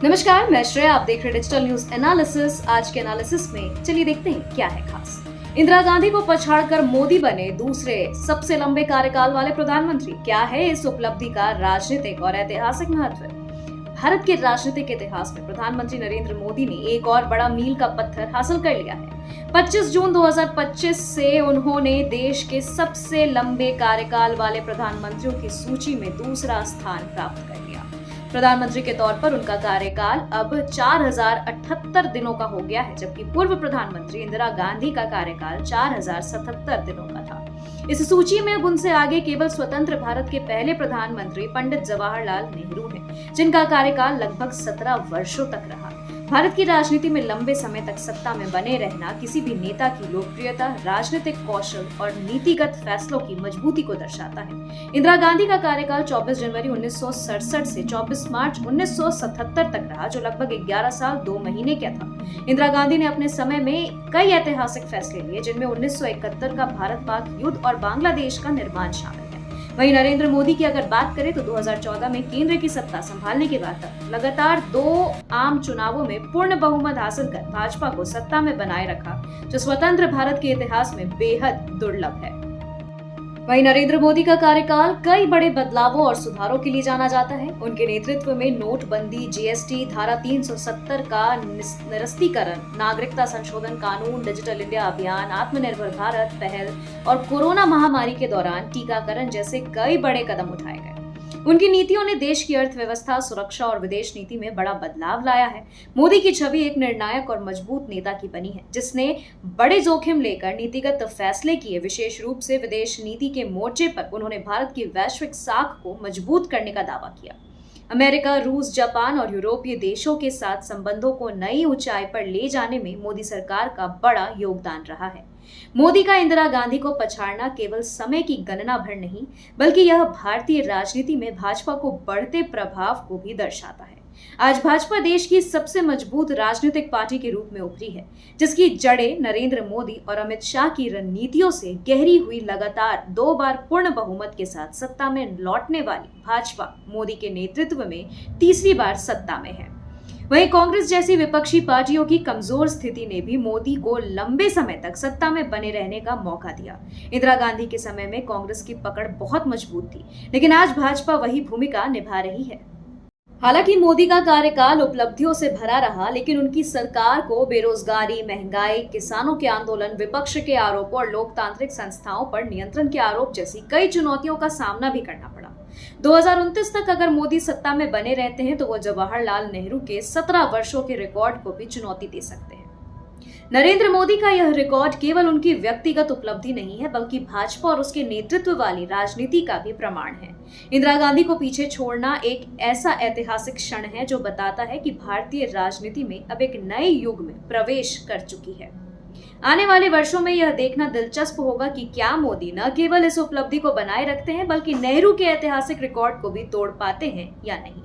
नमस्कार, मैं श्रेया, आप देख रहे हैं डिजिटल न्यूज एनालिसिस। आज के एनालिसिस में चलिए देखते हैं क्या है खास। इंदिरा गांधी को पछाड़कर मोदी बने दूसरे सबसे लंबे कार्यकाल वाले प्रधानमंत्री। क्या है इस उपलब्धि का राजनीतिक और ऐतिहासिक महत्व? भारत के राजनीतिक इतिहास में प्रधानमंत्री नरेंद्र मोदी ने एक और बड़ा मील का पत्थर हासिल कर लिया है। 25 जून 2025 से उन्होंने देश के सबसे लंबे कार्यकाल वाले प्रधानमंत्रियों की सूची में दूसरा स्थान प्राप्त कर लिया। प्रधानमंत्री के तौर पर उनका कार्यकाल अब 4078 दिनों का हो गया है, जबकि पूर्व प्रधानमंत्री इंदिरा गांधी का कार्यकाल 4077 दिनों का था। इस सूची में अब उनसे आगे केवल स्वतंत्र भारत के पहले प्रधानमंत्री पंडित जवाहरलाल नेहरू हैं, जिनका कार्यकाल लगभग 17 वर्षों तक रहा। भारत की राजनीति में लंबे समय तक सत्ता में बने रहना किसी भी नेता की लोकप्रियता, राजनीतिक कौशल और नीतिगत फैसलों की मजबूती को दर्शाता है। इंदिरा गांधी का कार्यकाल 24 जनवरी 1967 से 24 मार्च 1977 तक रहा, जो लगभग 11 साल 2 महीने का था। इंदिरा गांधी ने अपने समय में कई ऐतिहासिक फैसले लिए, जिनमें 1971 का भारत पाक युद्ध और बांग्लादेश का निर्माण शामिल है। वहीं नरेंद्र मोदी की अगर बात करें तो 2014 में केंद्र की सत्ता संभालने के बाद लगातार 2 आम चुनावों में पूर्ण बहुमत हासिल कर भाजपा को सत्ता में बनाए रखा, जो स्वतंत्र भारत के इतिहास में बेहद दुर्लभ है। वहीं नरेंद्र मोदी का कार्यकाल कई बड़े बदलावों और सुधारों के लिए जाना जाता है। उनके नेतृत्व में नोटबंदी, जीएसटी, धारा 370 का निरस्तीकरण, नागरिकता संशोधन कानून, डिजिटल इंडिया अभियान, आत्मनिर्भर भारत पहल और कोरोना महामारी के दौरान टीकाकरण जैसे कई बड़े कदम उठाए गए। उनकी नीतियों ने देश की अर्थव्यवस्था, सुरक्षा और विदेश नीति में बड़ा बदलाव लाया है। मोदी की छवि एक निर्णायक और मजबूत नेता की बनी है, जिसने बड़े जोखिम लेकर नीतिगत फैसले किए। विशेष रूप से विदेश नीति के मोर्चे पर उन्होंने भारत की वैश्विक साख को मजबूत करने का दावा किया। अमेरिका, रूस, जापान और यूरोपीय देशों के साथ संबंधों को नई ऊंचाई पर ले जाने में मोदी सरकार का बड़ा योगदान रहा है। मोदी का इंदिरा गांधी को पछाड़ना केवल समय की गणना भर नहीं, बल्कि यह भारतीय राजनीति में भाजपा को बढ़ते प्रभाव को भी दर्शाता है। आज भाजपा देश की सबसे मजबूत राजनीतिक पार्टी के रूप में उभरी है, जिसकी जड़ें नरेंद्र मोदी और अमित शाह की रणनीतियों से गहरी हुई। लगातार 2 बार पूर्ण बहुमत के साथ सत्ता में लौटने वाली भाजपा मोदी के नेतृत्व में तीसरी बार सत्ता में है। वहीं कांग्रेस जैसी विपक्षी पार्टियों की कमजोर स्थिति ने भी मोदी को लंबे समय तक सत्ता में बने रहने का मौका दिया। इंदिरा गांधी के समय में कांग्रेस की पकड़ बहुत मजबूत थी, लेकिन आज भाजपा वही भूमिका निभा रही है। हालांकि मोदी का कार्यकाल उपलब्धियों से भरा रहा, लेकिन उनकी सरकार को बेरोजगारी, महंगाई, किसानों के आंदोलन, विपक्ष के आरोपों और लोकतांत्रिक संस्थाओं पर नियंत्रण के आरोप जैसी कई चुनौतियों का सामना भी करना पड़ा। 2029 तक अगर मोदी सत्ता में बने रहते हैं तो वो जवाहरलाल नेहरू के 17 वर्षों के रिकॉर्ड को भी चुनौती दे सकते हैं। नरेंद्र मोदी का यह रिकॉर्ड केवल उनकी व्यक्तिगत उपलब्धि नहीं है, बल्कि भाजपा और उसके नेतृत्व वाली राजनीति का भी प्रमाण है। इंदिरा गांधी को पीछे छोड़ना एक ऐसा ऐतिहासिक क्षण है जो बताता है कि भारतीय राजनीति में अब एक नए युग में प्रवेश कर चुकी है। आने वाले वर्षों में यह देखना दिलचस्प होगा कि क्या मोदी न केवल इस उपलब्धि को बनाए रखते हैं, बल्कि नेहरू के ऐतिहासिक रिकॉर्ड को भी तोड़ पाते हैं या नहीं।